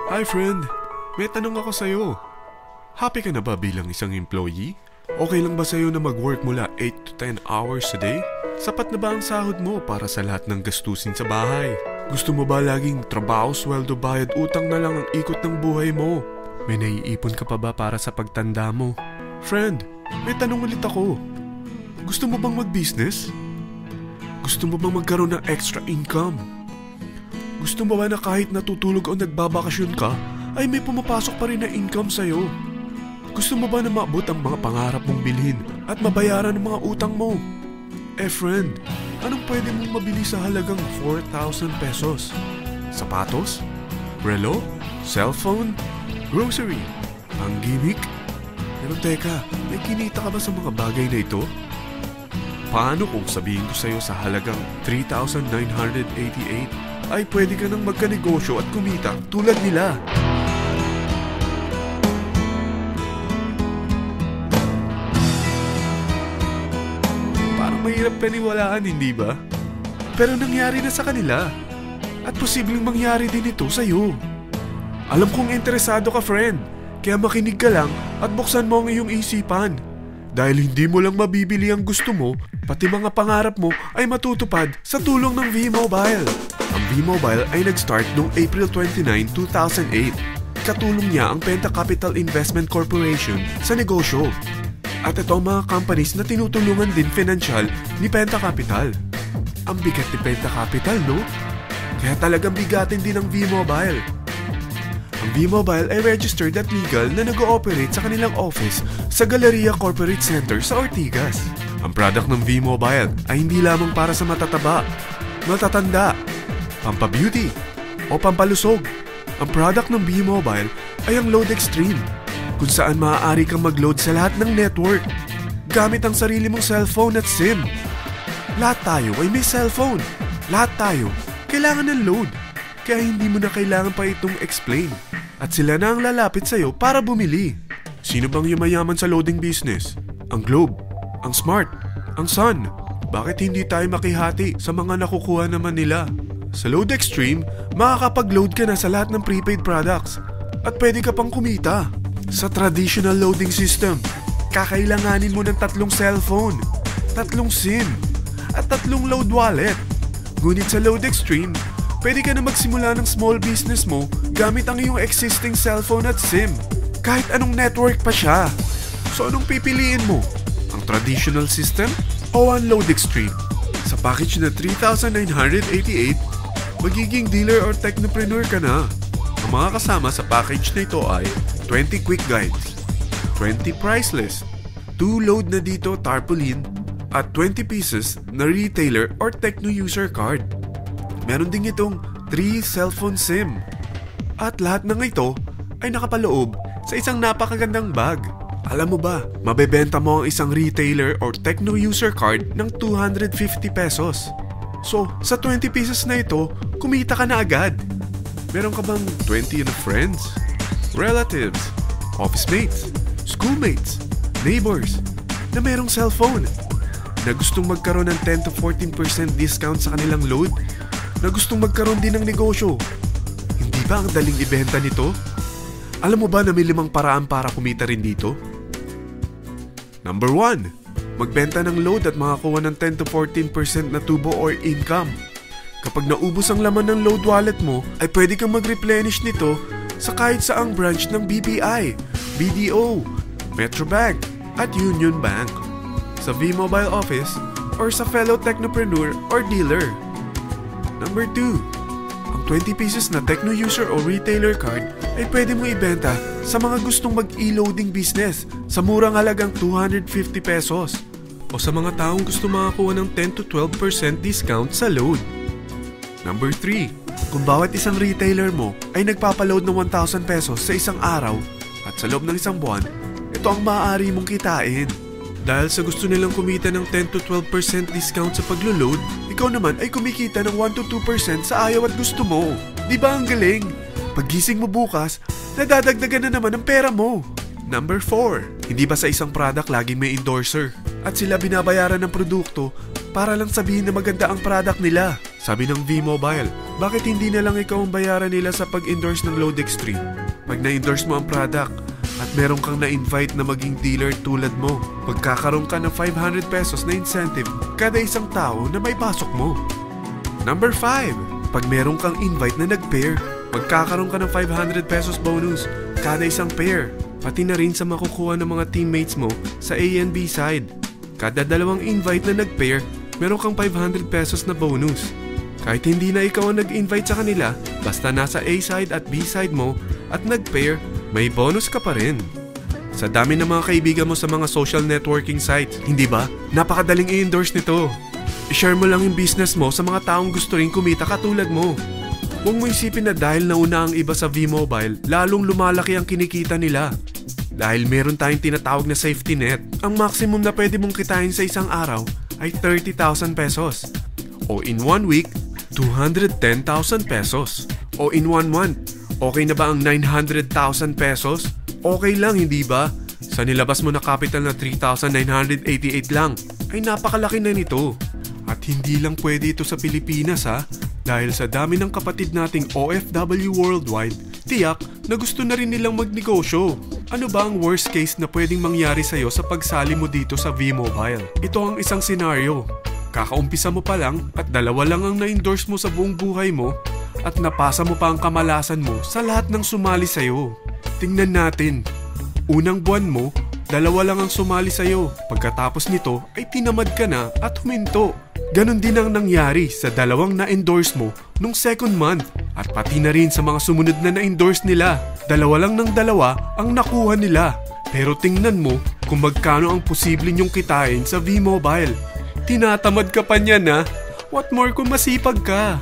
Hi friend, may tanong ako sa'yo. Happy ka na ba bilang isang employee? Okay lang ba sa'yo na mag-work mula 8 to 10 hours a day? Sapat na ba ang sahod mo para sa lahat ng gastusin sa bahay? Gusto mo ba laging trabaho, sweldo, bayad, utang na lang ang ikot ng buhay mo? May naiipon ka pa ba para sa pagtanda mo? Friend, may tanong ulit ako. Gusto mo bang mag-business? Gusto mo bang magkaroon ng extra income? Gusto mo ba na kahit natutulog o nagbabakasyon ka, ay may pumapasok pa rin na income sa'yo? Gusto mo ba na maabot ang mga pangarap mong bilhin at mabayaran ang mga utang mo? Friend, anong pwede mong mabili sa halagang 4,000 pesos? Sapatos? Relo? Cellphone? Grocery? Ang gimmick? Pero teka, may kinita ka ba sa mga bagay na ito? Paano kung sabihin ko sa'yo sa halagang 3,988 ay pwede ka nang magkanegosyo at kumita tulad nila? Parang mahirap paniwalaan, hindi ba? Pero nangyari na sa kanila. At posibleng mangyari din ito sa'yo. Alam kong interesado ka, friend. Kaya makinig ka lang at buksan mo ang iyong isipan. Dahil hindi mo lang mabibili ang gusto mo, pati mga pangarap mo ay matutupad sa tulong ng V-Mobile. Ang V-Mobile ay nag-start noong April 29, 2008. Katulong niya ang Penta Capital Investment Corporation sa negosyo. At ito ang mga companies na tinutulungan din financial ni Penta Capital. Ang bigat ni Penta Capital, no? Kaya talagang bigatin din ang V-Mobile. Ang V-Mobile ay registered at legal na nag-ooperate sa kanilang office sa Galleria Corporate Center sa Ortigas. Ang product ng V-Mobile ay hindi lamang para sa matataba, matatanda, pampabeauty, o pampalusog. Ang product ng V-Mobile ay ang Load Extreme, kung saan maaari kang mag-load sa lahat ng network gamit ang sarili mong cellphone at SIM. Lahat tayo ay may cellphone. Lahat tayo kailangan ng load. Kaya hindi mo na kailangan pa itong explain. At sila na ang lalapit sa'yo para bumili. Sino bang yumayaman sa loading business? Ang Globe, ang Smart, ang Sun. Bakit hindi tayo makihati sa mga nakukuha naman nila? Sa Load Extreme, makakapag-load ka na sa lahat ng prepaid products. At pwede ka pang kumita. Sa traditional loading system, kakailanganin mo ng 3 cellphone, 3 SIM, at 3 load wallet. Ngunit sa Load Extreme, pwede ka na magsimula ng small business mo gamit ang iyong existing cellphone at SIM. Kahit anong network pa siya. So anong pipiliin mo? Ang traditional system o ang Load Extreme? Sa package na 3,988, magiging dealer or technopreneur ka na. Ang mga kasama sa package na ito ay 20 quick guides, 20 price list, 2 load na dito tarpaulin, at 20 pieces na retailer or techno user card. Meron din itong 3 cellphone SIM. At lahat ng ito ay nakapaloob sa isang napakagandang bag. Alam mo ba, mabebenta mo ang isang retailer or techno user card ng 250 pesos. So, sa 20 pieces na ito, kumita ka na agad. Meron ka bang 20 na friends, relatives, office mates, schoolmates, neighbors na merong cellphone, na gustong magkaroon ng 10 to 14% discount sa kanilang load, na gustong magkaroon din ng negosyo? Hindi ba ang daling ibenta nito? Alam mo ba na may 5 paraan para kumita rin dito? Number 1, magbenta ng load at makakuha ng 10 to 14% na tubo or income. Kapag naubos ang laman ng load wallet mo, ay pwede kang mag-replenish nito sa kahit saang branch ng BPI, BDO, Metrobank, at Union Bank, sa V-Mobile office, or sa fellow technopreneur or dealer. Number 2, ang 20 pieces na techno user o retailer card ay pwede mo ibenta sa mga gustong mag-e-loading business sa murang halagang 250 pesos o sa mga taong gusto makakuha ng 10 to 12% discount sa load. Number 3, kung bawat isang retailer mo ay nagpapaload ng 1,000 pesos sa isang araw at sa loob ng isang buwan, ito ang maaari mong kitain. Dahil sa gusto nilang kumita ng 10 to 12% discount sa paglo-load, ikaw naman ay kumikita ng 1 to 2% sa ayaw at gusto mo. Di ba ang galing? Paggising mo bukas, nadadagdagan na naman ang pera mo. Number 4, hindi ba sa isang product laging may endorser? At sila binabayaran ng produkto para lang sabihin na maganda ang product nila. Sabi ng V-Mobile, Bakit hindi na lang ikaw ang bayaran nila sa pag-endorse ng Load Extreme? Pag na-endorse mo ang product at meron kang na-invite na maging dealer tulad mo, magkakaroon ka ng 500 pesos na incentive kada isang tao na may pasok mo. Number 5. Pag meron kang invite na nag-pair, magkakaroon ka ng 500 pesos bonus kada isang pair, pati na rin sa makukuha ng mga teammates mo sa A and B side. Kada dalawang invite na nag-pair, meron kang 500 pesos na bonus. Kahit hindi na ikaw ang nag-invite sa kanila, basta nasa A side at B side mo at nag-pair, may bonus ka pa rin. Sa dami ng mga kaibigan mo sa mga social networking sites, hindi ba? Napakadaling i-endorse nito. I-share mo lang yung business mo sa mga taong gusto rin kumita katulad mo. Huwag mo isipin na dahil nauna ang iba sa V-Mobile, lalong lumalaki ang kinikita nila. Dahil meron tayong tinatawag na safety net, ang maximum na pwede mong kitain sa isang araw ay 30,000 pesos. O in 1 week, 210,000 pesos. O in 1 month, okay na ba ang 900,000 pesos? Okay lang, hindi ba? Sa nilabas mo na capital na 3,988 lang, ay napakalaki na nito. At hindi lang pwede ito sa Pilipinas ha, dahil sa dami ng kapatid nating OFW worldwide, tiyak na gusto na rin nilang magnegosyo. Ano ba ang worst case na pwedeng mangyari sa'yo sa pagsali mo dito sa V-Mobile? Ito ang isang senaryo. Kakaumpisa mo pa lang at 2 lang ang na-endorse mo sa buong buhay mo at napasa mo pa ang kamalasan mo sa lahat ng sumali sa'yo. Tingnan natin. Unang buwan mo, 2 lang ang sumali sa'yo. Pagkatapos nito ay tinamad ka na at huminto. Ganon din ang nangyari sa 2 na-endorse mo nung second month at pati na rin sa mga sumunod na na-endorse nila. 2 lang ng 2 ang nakuha nila. Pero tingnan mo kung magkano ang posible nyong kitain sa V-Mobile. Tinatamad ka pa niyan ha? What more kung masipag ka?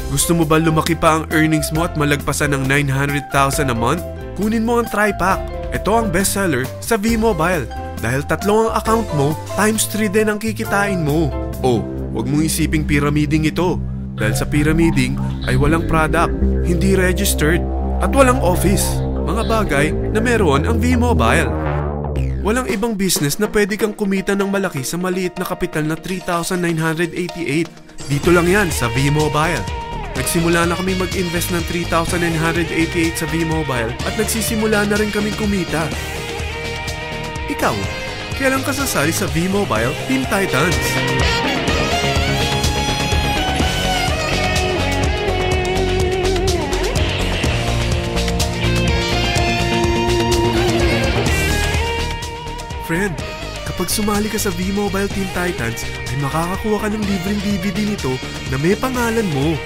Gusto mo ba lumaki pa ang earnings mo at malagpasan ng 900,000 a month? Kunin mo ang TriPack. Ito ang bestseller sa V-Mobile. Dahil 3 ang account mo, times 3 din ang kikitain mo. Oh, huwag mong isiping pyramiding ito. Dahil sa pyramiding ay walang product, hindi registered, at walang office. Mga bagay na meron ang V-Mobile. Walang ibang business na pwede kang kumita ng malaki sa maliit na kapital na 3,988. Dito lang yan sa V-Mobile. Nagsimula na kami mag-invest ng 3,988 sa V-Mobile at nagsisimula na rin kaming kumita. Ikaw, kailan ka sasali sa V-Mobile Team Titans? Friend, kapag sumali ka sa V-Mobile Team Titans, ay makakakuha ka ng libreng DVD nito na may pangalan mo.